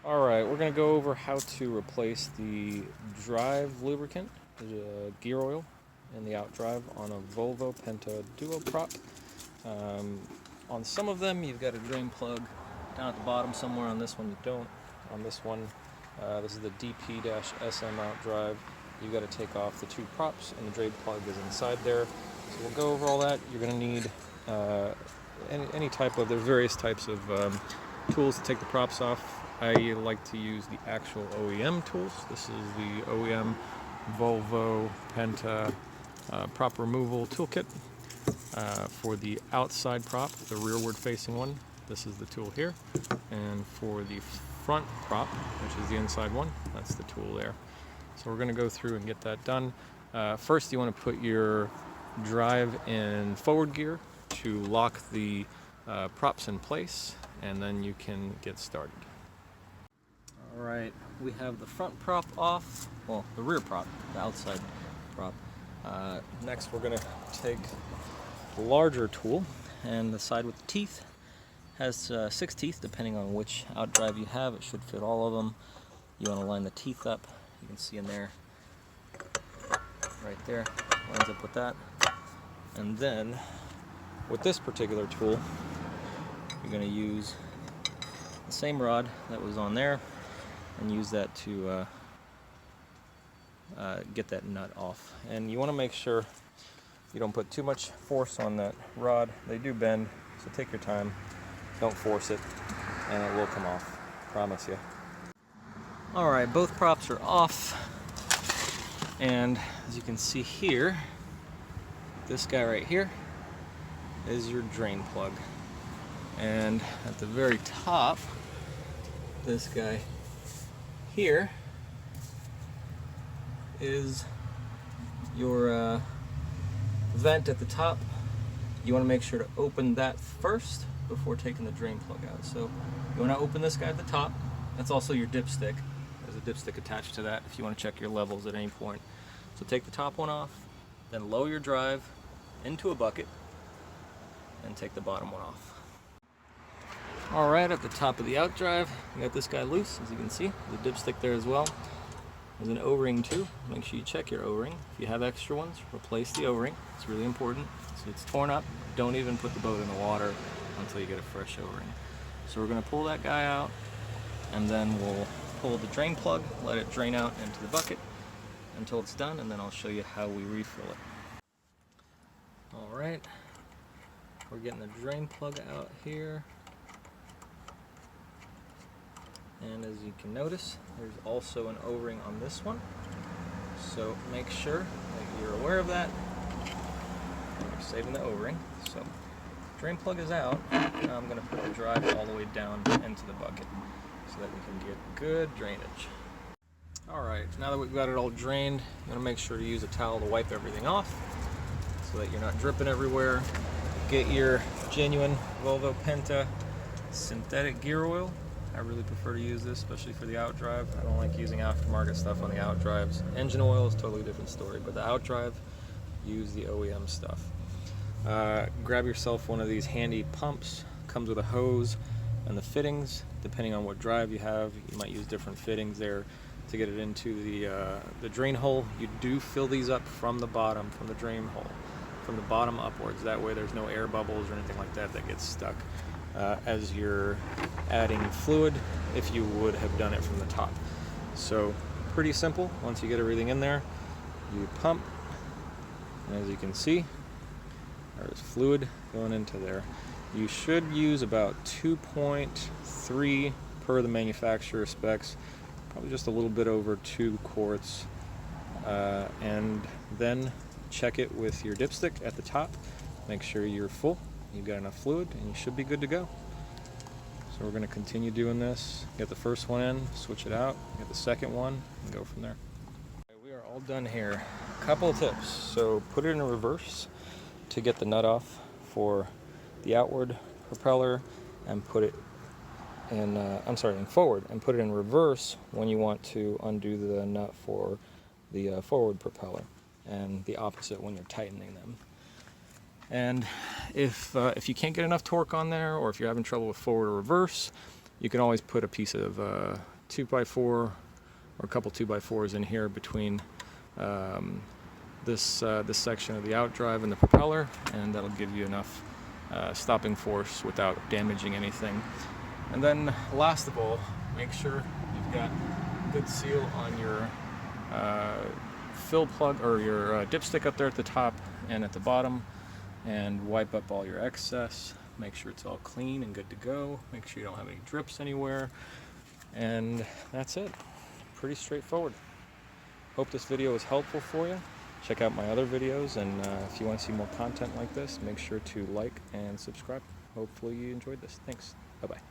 Alright, we're going to go over how to replace the drive lubricant, the gear oil, and the outdrive on a Volvo Penta Duo prop. On some of them you've got a drain plug down at the bottom somewhere. On this one you don't. On this one, this is the DP-SM outdrive. You've got to take off the two props and the drain plug is inside there. So we'll go over all that. You're going to need any type of, there's various types of tools to take the props off. I like to use the actual OEM tools. This is the OEM Volvo Penta prop removal toolkit for the outside prop, the rearward facing one. This is the tool here. And for the front prop, which is the inside one, that's the tool there. So we're going to go through and get that done. First you want to put your drive in forward gear to lock the props in place, and then you can get started. Alright, we have the front prop off, well, the rear prop, the outside prop. Next we're going to take the larger tool, and the side with the teeth has 6 teeth depending on which outdrive you have. It should fit all of them. You want to line the teeth up. You can see in there, right there, lines up with that. And then with this particular tool, you're going to use the same rod that was on there and use that to get that nut off. And you want to make sure you don't put too much force on that rod. They do bend, so take your time. Don't force it, and it will come off. Promise you. Alright, both props are off, and as you can see here, this guy right here is your drain plug. And at the very top, this guy here is your vent at the top. You want to make sure to open that first before taking the drain plug out. So you want to open this guy at the top. That's also your dipstick. There's a dipstick attached to that if you want to check your levels at any point. So take the top one off, then lower your drive into a bucket and take the bottom one off. Alright, at the top of the outdrive, you got this guy loose, as you can see. The dipstick there as well. There's an O-ring too. Make sure you check your O-ring. If you have extra ones, replace the O-ring. It's really important. So it's torn up, don't even put the boat in the water until you get a fresh O-ring. So we're going to pull that guy out, and then we'll pull the drain plug, let it drain out into the bucket until it's done, and then I'll show you how we refill it. Alright, we're getting the drain plug out here. And as you can notice, there's also an O-ring on this one. So make sure that you're aware of that. You're saving the O-ring. So drain plug is out. Now I'm going to put the drive all the way down into the bucket so that we can get good drainage. Alright, now that we've got it all drained, you want to make sure to use a towel to wipe everything off so that you're not dripping everywhere. Get your genuine Volvo Penta synthetic gear oil. I really prefer to use this, especially for the outdrive. I don't like using aftermarket stuff on the outdrives. Engine oil is a totally different story, but the outdrive, use the OEM stuff. Grab yourself one of these handy pumps. Comes with a hose and the fittings. Depending on what drive you have, you might use different fittings there to get it into the drain hole. You do fill these up from the bottom, from the drain hole, from the bottom upwards. That way there's no air bubbles or anything like that that gets stuck as you're adding fluid, if you would have done it from the top. So pretty simple. Once you get everything in there, you pump, and as you can see, there's fluid going into there. You should use about 2.3 per the manufacturer specs, probably just a little bit over 2 quarts, and then check it with your dipstick at the top. Make sure you're full, you've got enough fluid, and you should be good to go. So we're going to continue doing this. Get the first one in, switch it out, get the second one, and go from there. We are all done here. A couple of tips. So put it in reverse to get the nut off for the outward propeller, and put it in, in forward, and put it in reverse when you want to undo the nut for the forward propeller, and the opposite when you're tightening them. And if you can't get enough torque on there, or if you're having trouble with forward or reverse, you can always put a piece of 2x4 or a couple 2x4s in here between this section of the outdrive and the propeller, and that'll give you enough stopping force without damaging anything. And then last of all, make sure you've got good seal on your fill plug or your dipstick up there at the top and at the bottom, and wipe up all your excess. Make sure it's all clean and good to go. Make sure you don't have any drips anywhere, and that's it. Pretty straightforward. Hope this video was helpful for you. Check out my other videos, and if you want to see more content like this, make sure to like and subscribe. Hopefully you enjoyed this. Thanks. Bye-bye.